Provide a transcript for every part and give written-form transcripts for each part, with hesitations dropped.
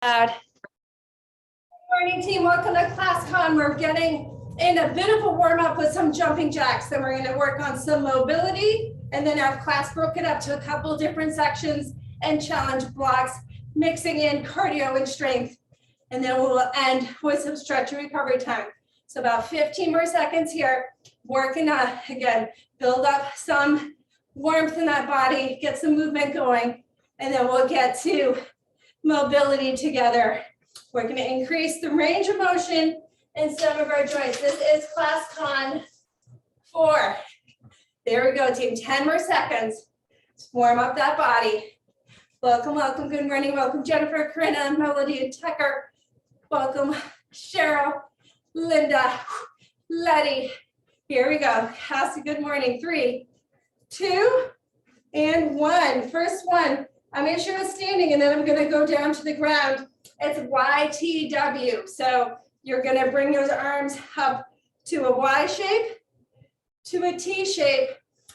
Good morning, team. Welcome to ClassCon. We're getting in a bit of a warm up with some jumping jacks. Then we're going to work on some mobility and then have class broken up to a couple different sections and challenge blocks, mixing in cardio and strength. And then we'll end with some stretch and recovery time. So about 15 more seconds here, working on, again, build up some warmth in that body, get some movement going, and then we'll get to mobility together. We're going to increase the range of motion in some of our joints. This is ClassCon 4. There we go, team. 10 more seconds. Let's warm up that body. Welcome, welcome. Good morning. Welcome, Jennifer, Corinna, Melody, and Tucker. Welcome, Cheryl, Linda, Letty. Here we go. Cassie, good morning. 3, 2, and 1. First one. I'm going to show it standing, and then I'm going to go down to the ground. It's YTW. So you're going to bring those arms up to a Y shape, to a T shape,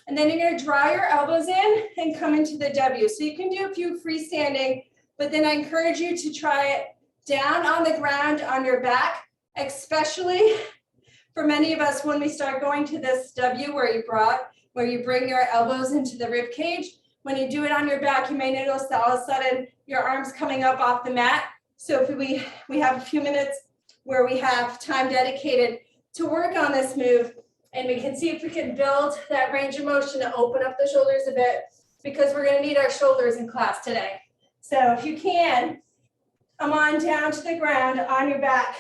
and then you're going to draw your elbows in and come into the W. So you can do a few freestanding, but then I encourage you to try it down on the ground on your back, especially for many of us when we start going to this W where you bring your elbows into the rib cage. When you do it on your back, you may notice that all of a sudden your arms coming up off the mat. So if we have a few minutes where we have time dedicated to work on this move, and we can see if we can build that range of motion to open up the shoulders a bit, because we're going to need our shoulders in class today. So if you can, come on down to the ground on your back,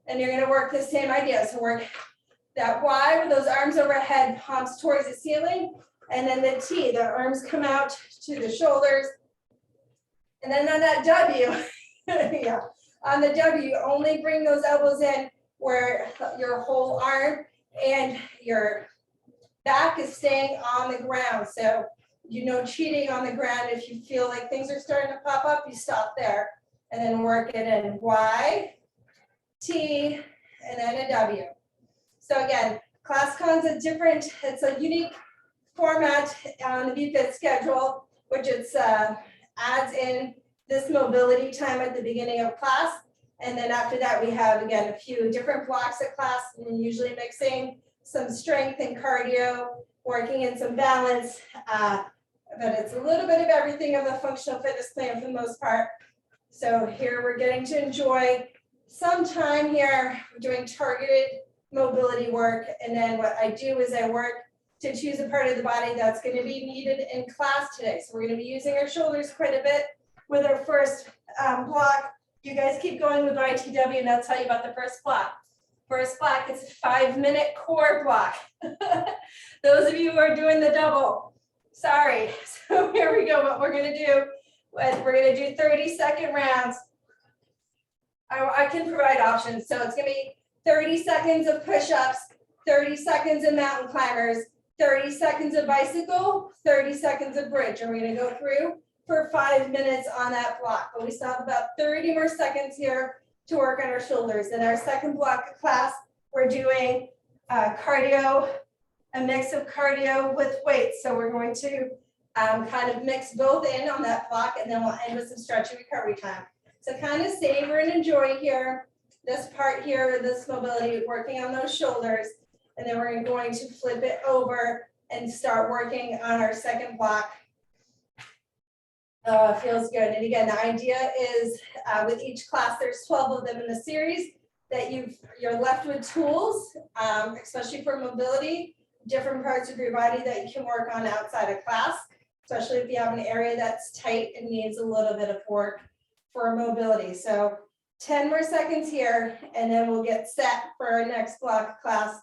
and you're going to work the same idea. So work that Y with those arms overhead, palms towards the ceiling, and then the T, the arms come out to the shoulders. And then on that W, yeah, on the W, only bring those elbows in where your whole arm and your back is staying on the ground. So cheating on the ground. If you feel like things are starting to pop up, you stop there and then work it in Y, T, and then a W. So again, ClassCon's it's a unique format on the VFit schedule, which adds in this mobility time at the beginning of class. And then after that, we have, again, a few different blocks at class, and usually mixing some strength and cardio, working in some balance. But it's a little bit of everything of the functional fitness plan for the most part. So here we're getting to enjoy some time here doing targeted mobility work. And then what I do is I work to choose a part of the body that's going to be needed in class today. So we're going to be using our shoulders quite a bit with our first block. You guys keep going with YTW, and I'll tell you about the first block. First block is a 5-minute core block. Those of you who are doing the double, sorry. So here we go. What we're going to do, we're going to do 30-second rounds. I can provide options. So it's going to be 30 seconds of push-ups, 30 seconds of mountain climbers, 30 seconds of bicycle, 30 seconds of bridge. And we're going to go through for 5 minutes on that block. But we still have about 30 more seconds here to work on our shoulders. In our second block of class, we're doing cardio, a mix of cardio with weights. So we're going to kind of mix both in on that block, and then we'll end with some stretch and recovery time. So kind of savor and enjoy here, this part here, this mobility, working on those shoulders. And then we're going to flip it over and start working on our second block. Oh, it feels good. And again, the idea is with each class, there's 12 of them in the series, that you're left with tools, especially for mobility, different parts of your body that you can work on outside of class, especially if you have an area that's tight and needs a little bit of work for mobility. So 10 more seconds here, and then we'll get set for our next block of class.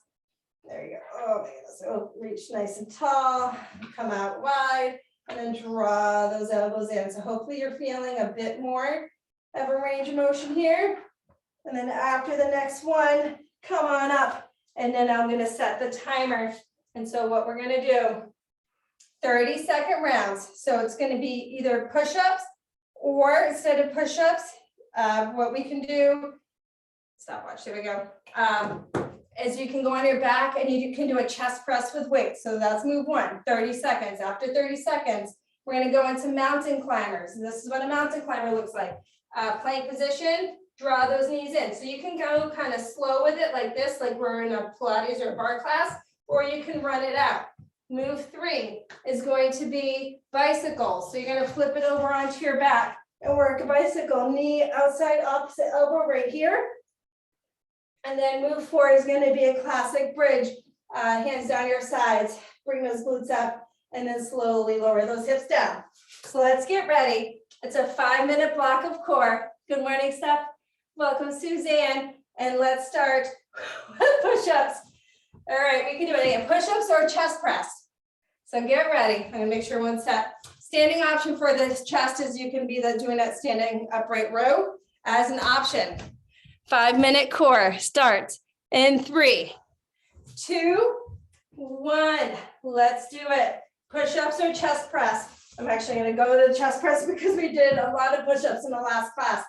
There you go. Oh my goodness. So reach nice and tall, come out wide, and then draw those elbows in. So hopefully you're feeling a bit more of a range of motion here. And then after the next one, come on up. And then I'm going to set the timer. And so what we're going to do, 30-second rounds. So it's going to be either push-ups, or instead of push-ups, what we can do, stopwatch, there we go, is you can go on your back and you can do a chest press with weights. So that's move 1, 30 seconds. After 30 seconds, we're going to go into mountain climbers. And this is what a mountain climber looks like. plank position, draw those knees in. So you can go kind of slow with it like this, like we're in a Pilates or a bar class, or you can run it out. Move 3 is going to be bicycle. So you're going to flip it over onto your back and work a bicycle, knee outside opposite elbow right here. And then move 4 is going to be a classic bridge, hands down your sides, bring those glutes up, and then slowly lower those hips down. So let's get ready. It's a 5-minute block of core. Good morning, Steph. Welcome, Suzanne. And let's start with push-ups. All right, we can do it again. Push-ups or chest press. So get ready. I'm gonna make sure one set. Standing option for this chest is you can be doing that standing upright row as an option. 5-minute core starts in 3, 2, 1. Let's do it. Push-ups or chest press. I'm actually going to go to the chest press because we did a lot of push-ups in the last class.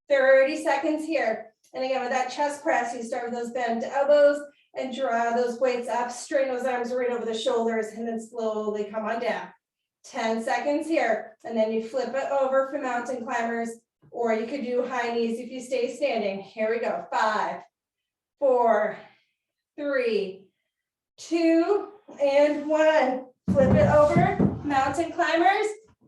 30 seconds here. And again, with that chest press, you start with those bent elbows and draw those weights up, straighten those arms right over the shoulders, and then slowly come on down. 10 seconds here. And then you flip it over for mountain climbers, or you could do high knees if you stay standing. Here we go. 5, 4, 3, 2, and 1. Flip it over, mountain climbers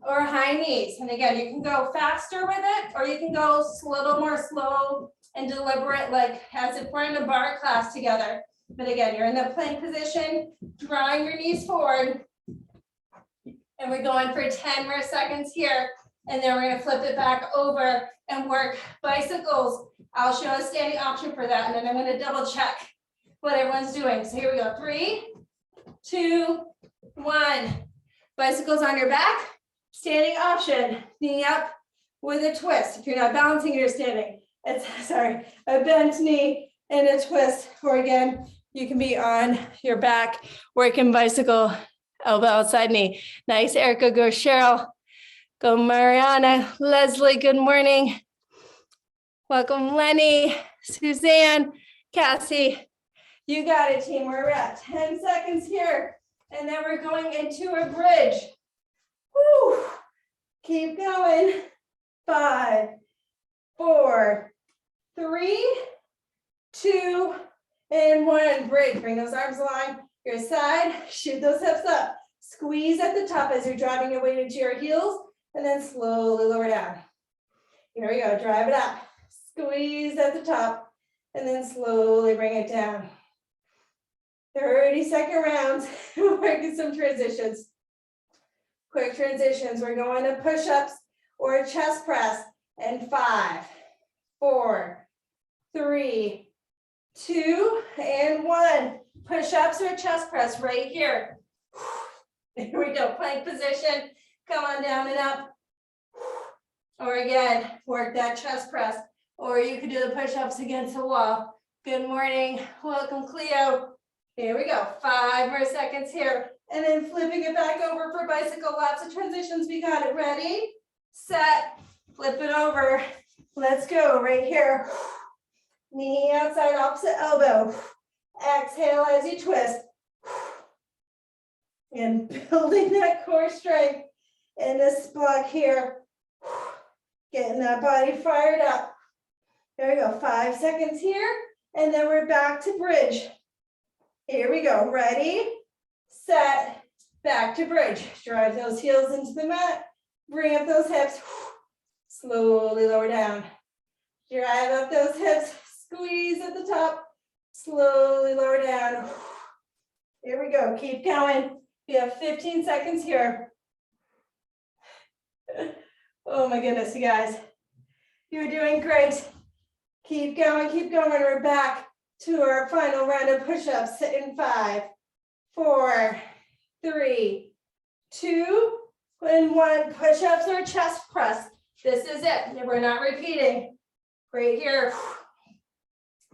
or high knees. And again, you can go faster with it, or you can go a little more slow and deliberate, like as if we're in a bar class together. But again, you're in the plank position, drawing your knees forward. And we're going for 10 more seconds here. And then we're going to flip it back over and work bicycles. I'll show a standing option for that. And then I'm going to double check what everyone's doing. So here we go. 3, 2, 1. Bicycles on your back. Standing option. Knee up with a twist. If you're not balancing, you're standing. It's, sorry, a bent knee and a twist. Or again, you can be on your back, working bicycle, elbow outside knee. Nice, Erica. Go Cheryl. Go Mariana. Leslie, good morning. Welcome, Lenny, Suzanne, Cassie. You got it, team. We're at 10 seconds here. And then we're going into a bridge. Woo. Keep going. 5, 4, 3, 2, and 1. Bridge. Bring those arms along your side. Shoot those hips up. Squeeze at the top as you're driving your weight into your heels. And then slowly lower down. Here we go. Drive it up. Squeeze at the top. And then slowly bring it down. 30-second rounds. We're working some transitions. Quick transitions. We're going to push-ups or a chest press. And 5, 4, 3, 2, and 1. Push-ups or chest press right here. Here we go. Plank position. Come on down and up. Or again, work that chest press. Or you could do the push-ups against the wall. Good morning. Welcome, Cleo. Here we go. 5 more seconds here. And then flipping it back over for bicycle. Lots of transitions. We got it. Ready, set, flip it over. Let's go right here. Knee outside opposite elbow. Exhale as you twist. And building that core strength in this block here. Getting that body fired up. There we go. 5 seconds here. And then we're back to bridge. Here we go. Ready, set, back to bridge. Drive those heels into the mat. Bring up those hips. Slowly lower down. Drive up those hips. Squeeze at the top. Slowly lower down. Here we go. Keep going. We have 15 seconds here. Oh my goodness, you guys. You're doing great. Keep going, keep going. We're back to our final round of push-ups in 5, 4, 3, 2, and 1. Push-ups or chest press. This is it. We're not repeating. Right here.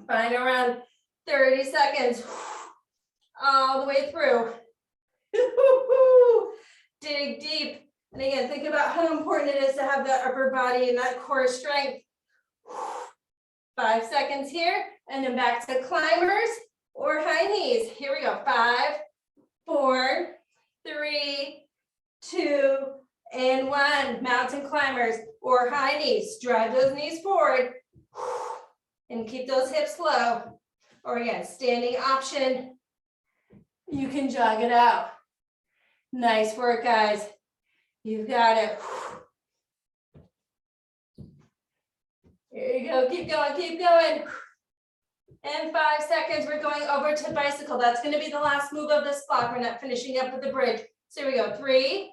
Find around 30 seconds. All the way through. Dig deep. And again, think about how important it is to have that upper body and that core strength. 5 seconds here, and then back to climbers or high knees. Here we go. 5, 4, 3, 2, and 1. Mountain climbers. or high knees. Drive those knees forward and keep those hips low. Or again, standing option. You can jog it out. Nice work, guys. You've got it. Here you go. Keep going, keep going. And 5 seconds, we're going over to bicycle. That's going to be the last move of this block. We're not finishing up with the bridge. So here we go. 3,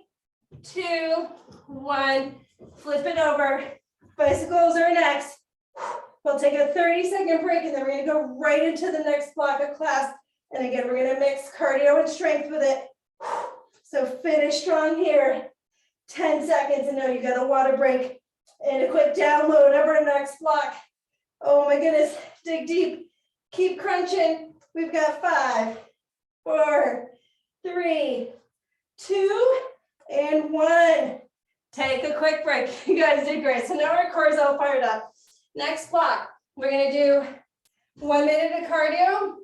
2, 1. Flip it over. Bicycles are next. We'll take a 30-second break, and then we're going to go right into the next block of class. And again, we're going to mix cardio and strength with it. So finish strong here. 10 seconds, and now you got a water break and a quick download of our next block. Oh my goodness, dig deep, keep crunching. We've got 5, 4, 3, 2, and 1. Take a quick break. You guys did great. So now our core is all fired up. Next block, we're gonna do 1 minute of cardio,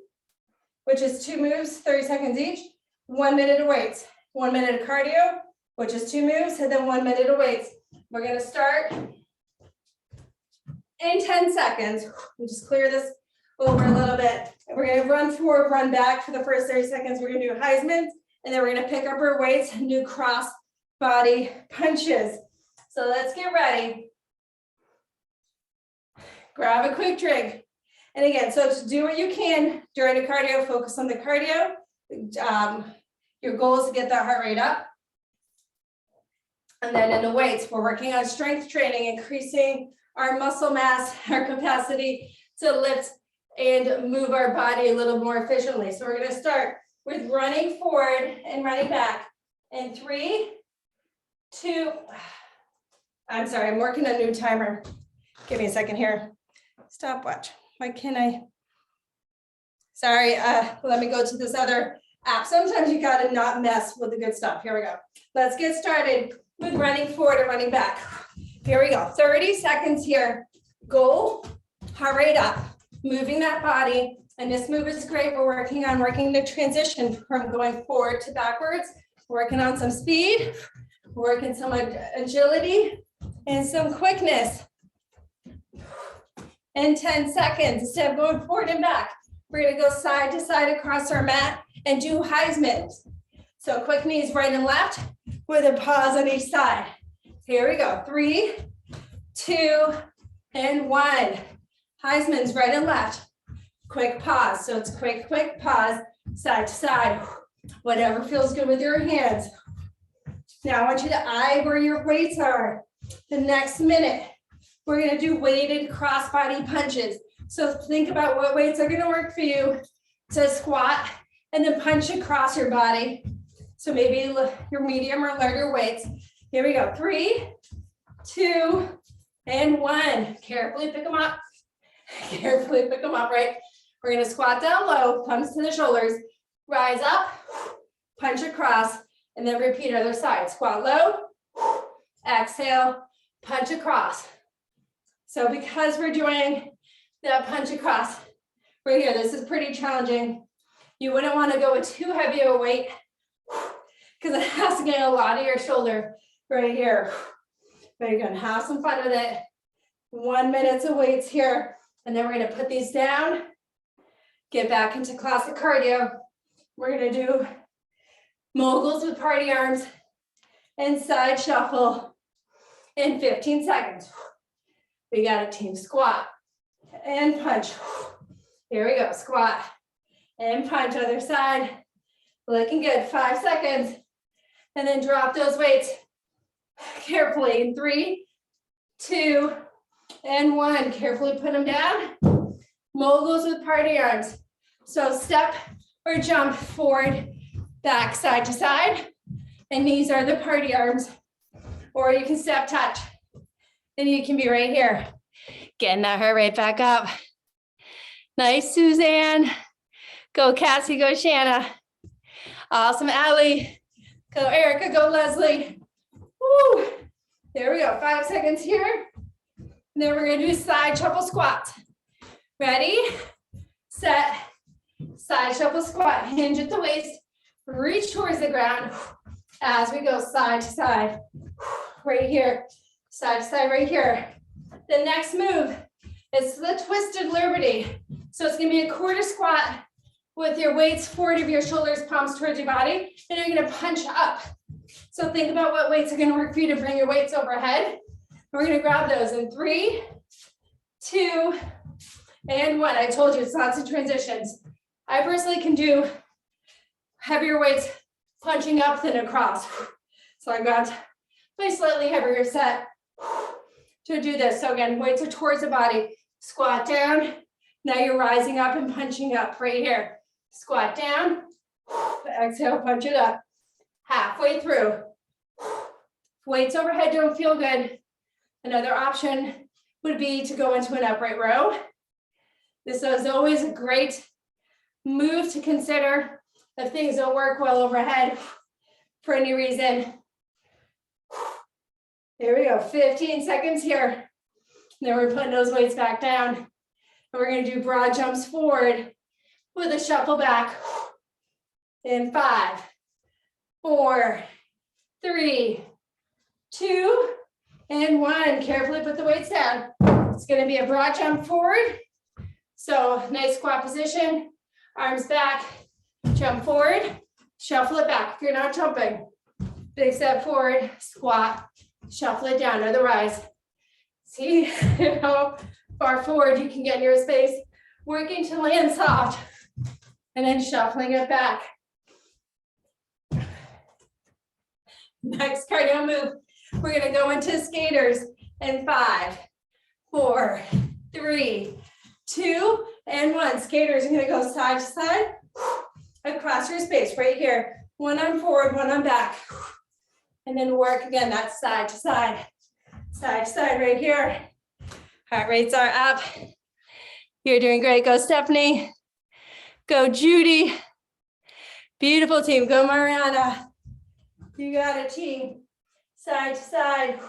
which is 2 moves, 30 seconds each. 1 minute of weights. 1 minute of cardio, which is 2 moves, and then 1 minute of weights. We're gonna start in 10 seconds. We'll just clear this over a little bit. And we're gonna run forward, run back for the first 30 seconds. We're gonna do Heisman, and then we're gonna pick up our weights and do cross body punches. So let's get ready. Grab a quick drink. And again, so to do what you can during the cardio, focus on the cardio. Your goal is to get that heart rate up. And then in the weights, we're working on strength training, increasing our muscle mass, our capacity to lift and move our body a little more efficiently. So we're gonna start with running forward and running back. In 3, 2, I'm sorry, I'm working a new timer. Give me a second here. Stopwatch. Why can't I? Sorry, let me go to this other app. Sometimes you gotta not mess with the good stuff. Here we go. Let's get started with running forward and running back. Here we go. 30 seconds here. Goal, heart rate up, moving that body. And this move is great. We're working the transition from going forward to backwards, working on some speed, working some agility and some quickness. In 10 seconds, instead of going forward and back, we're gonna go side to side across our mat and do Heismans. So quick knees right and left with a pause on each side. Here we go. 3, 2, and 1. Heismans right and left. Quick pause. So it's quick pause, side to side. Whatever feels good with your hands. Now I want you to eye where your weights are. The next minute, we're gonna do weighted crossbody punches. So think about what weights are gonna work for you to squat and then punch across your body. So maybe your medium or lighter weights. Here we go. 3, 2, and 1. Carefully pick them up. Carefully pick them up, right? We're gonna squat down low, thumbs to the shoulders, rise up, punch across, and then repeat other side. Squat low, exhale, punch across. So because we're doing that punch across, right here, this is pretty challenging. You wouldn't want to go with too heavy a weight because it has to get a lot of your shoulder right here. But you're gonna have some fun with it. 1 minute of weights here, and then we're gonna put these down, get back into classic cardio. We're gonna do moguls with party arms and side shuffle in 15 seconds. We got a team squat and punch. Here we go, squat and punch, other side. Looking good, 5 seconds. And then drop those weights carefully in 3, 2, and 1. Carefully put them down. Moguls with party arms. So step or jump forward, back, side to side. And these are the party arms. Or you can step touch. And you can be right here. Getting that heart rate back up. Nice, Suzanne. Go, Cassie, go, Shanna. Awesome, Allie. Go, Erica, go, Leslie. Woo. There we go, 5 seconds here. And then we're gonna do side shuffle squats. Ready, set, side shuffle squat. Hinge at the waist, reach towards the ground as we go side to side. Right here, Side to side right here. The next move is the twisted liberty. So it's gonna be a quarter squat with your weights forward of your shoulders, palms towards your body, and you're gonna punch up. So think about what weights are gonna work for you to bring your weights overhead. We're gonna grab those in 3, 2, and 1. I told you it's lots of transitions. I personally can do heavier weights punching up than across. So I got my slightly heavier set to do this. So again, weights are towards the body. Squat down. Now you're rising up and punching up right here. Squat down. Exhale, punch it up. Halfway through. Weights overhead don't feel good. Another option would be to go into an upright row. This is always a great move to consider if things don't work well overhead for any reason. Here we go, 15 seconds here. Then we're putting those weights back down. And we're gonna do broad jumps forward with a shuffle back. In 5, 4, 3, 2, and 1. Carefully put the weights down. It's gonna be a broad jump forward. So nice squat position, arms back, jump forward, shuffle it back. If you're not jumping, big step forward, squat, shuffle it down, otherwise. See how far forward you can get in your space, working to land soft, and then shuffling it back. Next cardio move, we're gonna go into skaters in 5, 4, 3, 2, and 1. Skaters are gonna go side to side, across your space right here. One on forward, one on back. And then work again, that's side to side right here. Heart rates are up. You're doing great. Go Stephanie. Go Judy. Beautiful team. Go Mariana. You got it, team. Side to side.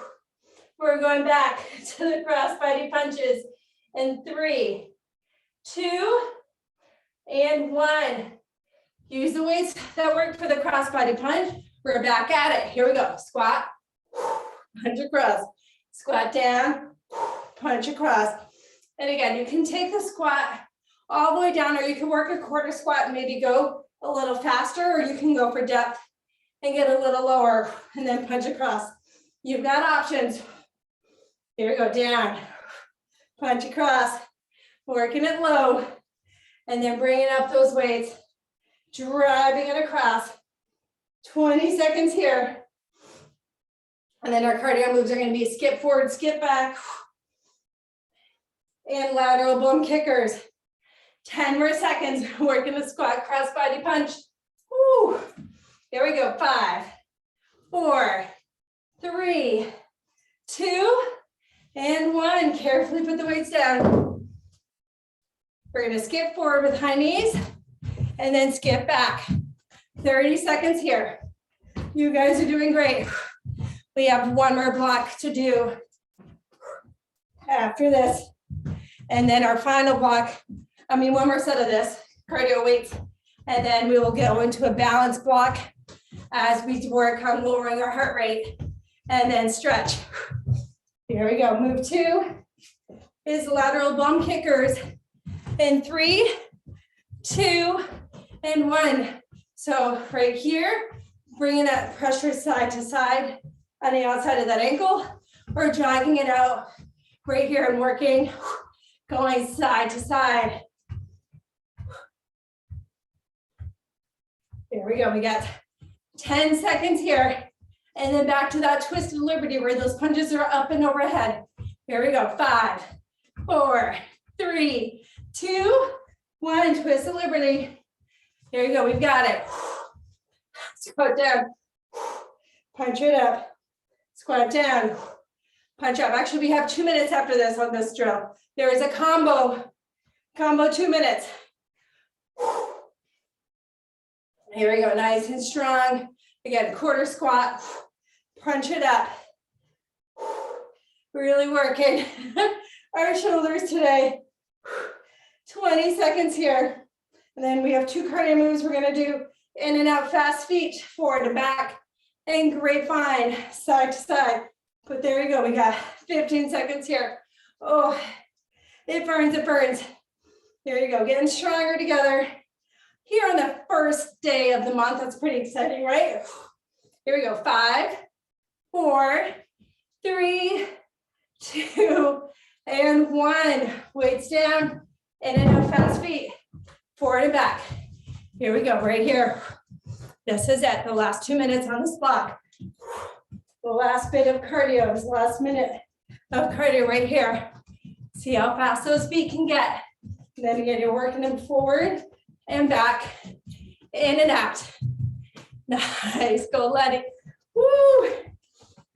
We're going back to the crossbody punches in 3, 2, and 1. Use the weights that work for the crossbody punch. We're back at it. Here we go. Squat, punch across, squat down, punch across. And again, you can take the squat all the way down, or you can work a quarter squat and maybe go a little faster, or you can go for depth and get a little lower and then punch across. You've got options. Here we go, down, punch across, working it low, and then bringing up those weights, driving it across. 20 seconds here. And then our cardio moves are going to be skip forward, skip back, and lateral bum kickers. 10 more seconds, working the squat, crossbody punch. Woo. Here we go, 5, 4, 3, 2, and 1. Carefully put the weights down. We're going to skip forward with high knees, and then skip back. 30 seconds here. You guys are doing great. We have one more block to do after this. And then our final block, one more set of this, cardio weights. And then we will go into a balance block as we work on lowering our heart rate and then stretch. Here we go. Move 2 is lateral bum kickers in 3, 2, and 1. So right here, bringing that pressure side to side on the outside of that ankle, or jogging it out right here and working, going side to side. There we go, we got 10 seconds here. And then back to that twisted liberty where those punches are up and overhead. Here we go, 5, 4, 3, 2, 1, twist the liberty. Here you go, we've got it. Squat down, punch it up, squat down, punch up. Actually, we have 2 minutes after this on this drill. There is a combo 2 minutes. Here we go, nice and strong. Again, quarter squat, punch it up. Really working our shoulders today. 20 seconds here. And then we have 2 cardio moves we're gonna do. In and out, fast feet, forward and back, and grapevine, side to side. But there you go. We got 15 seconds here. Oh, it burns, it burns. There you go. Getting stronger together here on the first day of the month. That's pretty exciting, right? Here we go. 5, 4, 3, 2, and 1. Weights down, in and out, fast feet, forward and back. Here we go, right here. This is it, the last 2 minutes on this block. The last bit of cardio, this last minute of cardio right here. See how fast those feet can get. And then again, you're working them forward and back, in and out. Nice, go Letty. Woo!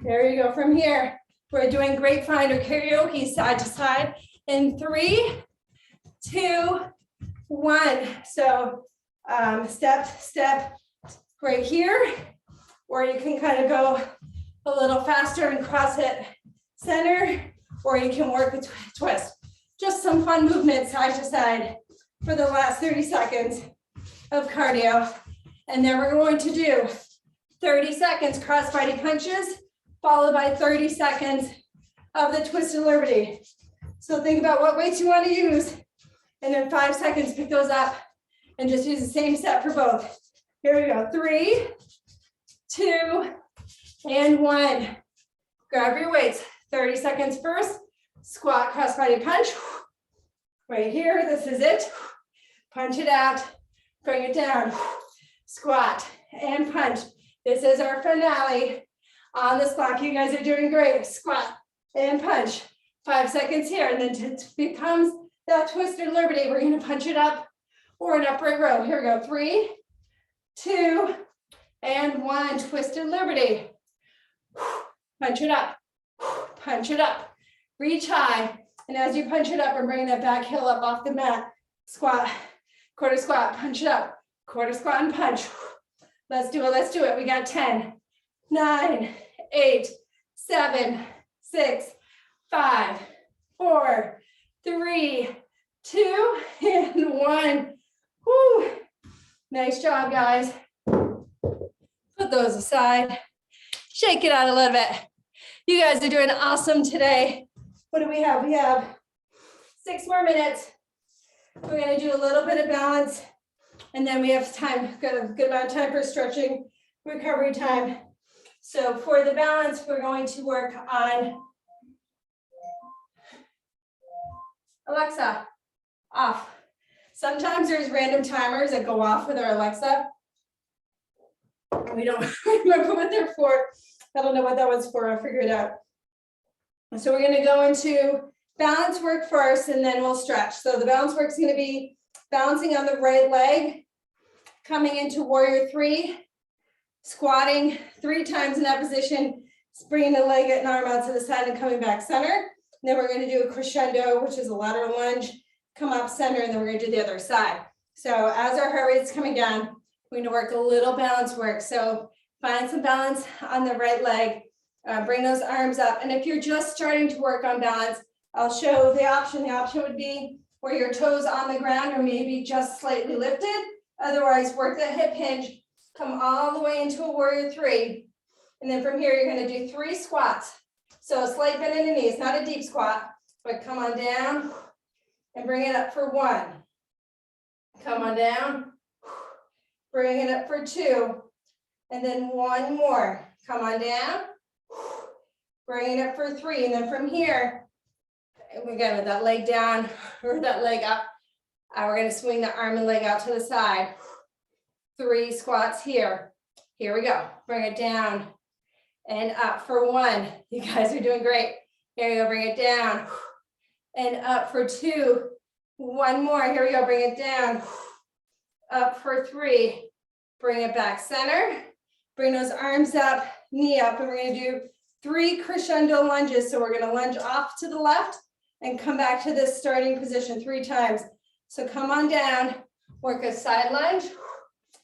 There you go from here. We're doing grapevine or karaoke side to side in 3, 2, 1. So step right here, or you can kind of go a little faster and cross it center, or you can work a twist. Just some fun movement side to side for the last 30 seconds of cardio. And then we're going to do 30 seconds crossbody punches, followed by 30 seconds of the twisted liberty. So think about what weights you want to use, and then 5 seconds, pick those up, and just use the same set for both. Here we go, 3, 2, and 1. Grab your weights, 30 seconds first, squat, crossbody punch. Right here, this is it. Punch it out, bring it down, squat, and punch. This is our finale on this block. You guys are doing great. Squat and punch. 5 seconds here, and then it becomes that twisted liberty. We're going to punch it up or an upright row. Here we go. 3, 2, and 1. Twisted liberty. Punch it up. Punch it up. Reach high. And as you punch it up, we're bringing that back heel up off the mat. Squat, quarter squat, punch it up. Quarter squat and punch. Let's do it. Let's do it. We got 10, 9, 8, 7, 6, 5, 4, 3, 2, and 1. Woo. Nice job, guys. Put those aside. Shake it out a little bit. You guys are doing awesome today. What do we have? We have 6 more minutes. We're going to do a little bit of balance, and then we have time, got a good amount of time for stretching, recovery time. So for the balance, we're going to work on Alexa, off. Sometimes there's random timers that go off with our Alexa. We don't remember what they're for. I don't know what that one's for. I'll figure it out. So we're going to go into balance work first, and then we'll stretch. So the balance work is going to be balancing on the right leg, coming into warrior 3, squatting 3 times in that position, bringing the leg and arm out to the side and coming back center. And then we're going to do a crescendo, which is a lateral lunge, come up center, and then we're going to do the other side. So as our heart rate's coming down, we're going to work a little balance work. So find some balance on the right leg, bring those arms up. And if you're just starting to work on balance, I'll show the option. The option would be where your toes on the ground or maybe just slightly lifted. Otherwise, work the hip hinge, come all the way into a warrior 3. And then from here, you're going to do 3 squats. So a slight bend in the knees, not a deep squat, but come on down and bring it up for 1. Come on down, bring it up for 2. And then 1 more. Come on down, bring it up for 3. And then from here, again, with that leg down or that leg up, we're going to swing the arm and leg out to the side. 3 squats here. Here we go. Bring it down and up for 1. You guys are doing great. Here we go. Bring it down and up for 2. 1 more. Here we go. Bring it down. Up for 3. Bring it back center. Bring those arms up, knee up, and we're going to do 3 crescendo lunges. So we're going to lunge off to the left and come back to this starting position 3 times. So come on down, work a side lunge,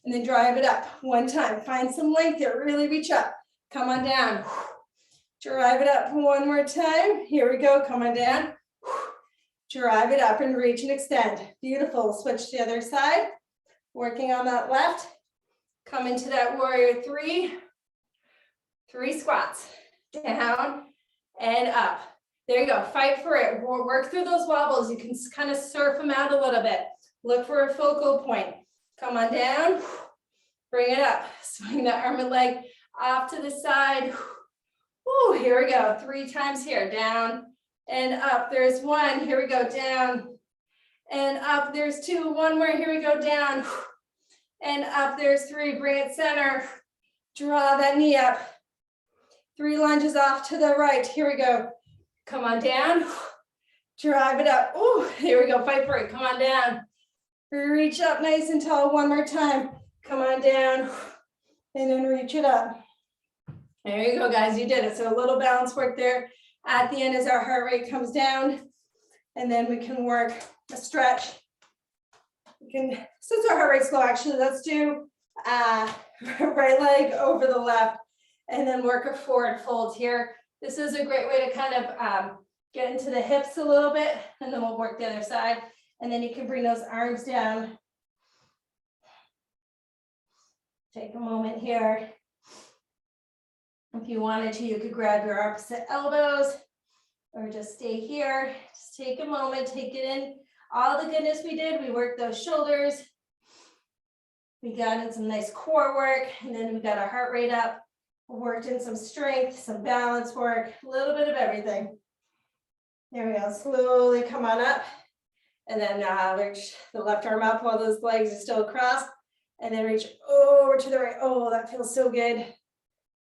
and then drive it up 1 time. Find some length here, really reach up. Come on down, drive it up 1 more time. Here we go, come on down, drive it up and reach and extend. Beautiful, switch to the other side. Working on that left, come into that warrior 3. 3 squats, down and up. There you go, fight for it. We'll work through those wobbles. You can kind of surf them out a little bit. Look for a focal point. Come on down, bring it up. Swing the arm and leg off to the side. Woo, here we go, 3 times here, down and up. There's 1, here we go, down and up. There's 2, 1 more, here we go, down and up. There's 3, bring it center. Draw that knee up. 3 lunges off to the right, here we go. Come on down, drive it up. Ooh, here we go, fight for it, come on down. Reach up nice and tall, 1 more time. Come on down, and then reach it up. There you go, guys, you did it. So a little balance work there at the end as our heart rate comes down, and then we can work a stretch. We can, since our heart rate's low, actually, let's do right leg over the left, and then work a forward fold here. This is a great way to kind of get into the hips a little bit, and then we'll work the other side. And then you can bring those arms down. Take a moment here. If you wanted to, you could grab your opposite elbows or just stay here. Just take a moment, take it in. All the goodness we did, we worked those shoulders. We got in some nice core work, and then we got our heart rate up. We worked in some strength, some balance work, a little bit of everything. There we go, slowly come on up. And then reach the left arm up while those legs are still across. And then reach over to the right. Oh, that feels so good.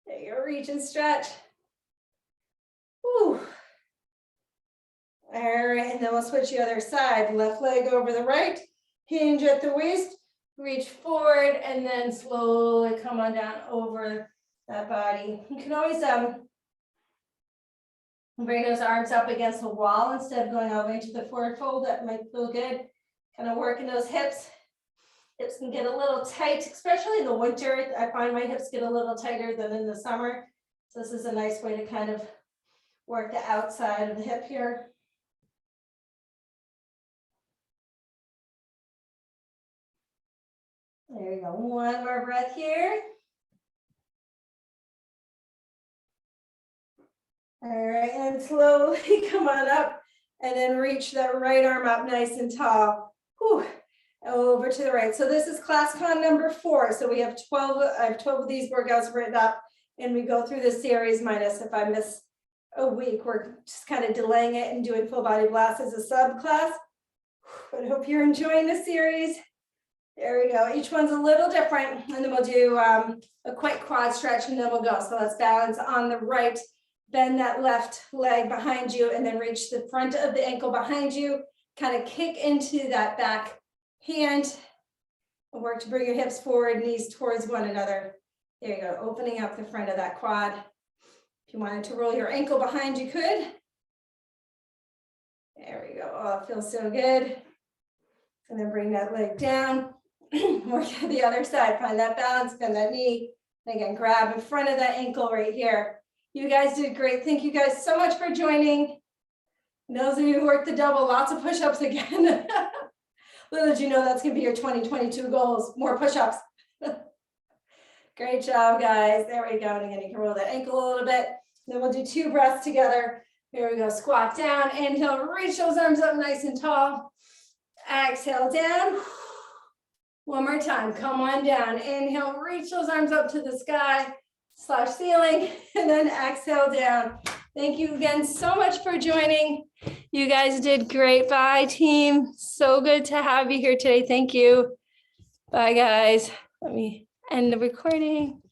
There you go, reach and stretch. Whew. All right, and then we'll switch the other side. Left leg over the right, hinge at the waist, reach forward, and then slowly come on down over that body. You can always bring those arms up against the wall instead of going all the way to the forward fold. That might feel good. Kind of working those hips. Hips can get a little tight, especially in the winter. I find my hips get a little tighter than in the summer. So this is a nice way to kind of work the outside of the hip here. There you go. 1 more breath here. All right, and slowly come on up and then reach that right arm up nice and tall. Whew. Over to the right. So this is class con number 4. So we have 12, I have 12 of these workouts written up, and we go through this series minus if I miss a week. We're just kind of delaying it and doing full body blast as a sub class. But I hope you're enjoying the series. There we go. Each one's a little different, and then we'll do a quick quad stretch, and then we'll go. So let's balance on the right. Bend that left leg behind you, and then reach the front of the ankle behind you. Kind of kick into that back hand. And work to bring your hips forward, knees towards one another. There you go, opening up the front of that quad. If you wanted to roll your ankle behind, you could. There we go. Oh, it feels so good. And then bring that leg down. Work the other side. Find that balance, bend that knee. And again, grab in front of that ankle right here. You guys did great. Thank you guys so much for joining. And those of you who worked the double, lots of push-ups again. Little did you know that's going to be your 2022 goals, more push-ups. Great job, guys. There we go. And again, you can roll that ankle a little bit. Then we'll do 2 breaths together. Here we go. Squat down. Inhale, reach those arms up nice and tall. Exhale down. 1 more time. Come on down. Inhale, reach those arms up to the sky / ceiling, and then exhale down. Thank you again so much for joining. You guys did great. Bye, team. So good to have you here today. Thank you. Bye, guys. Let me end the recording.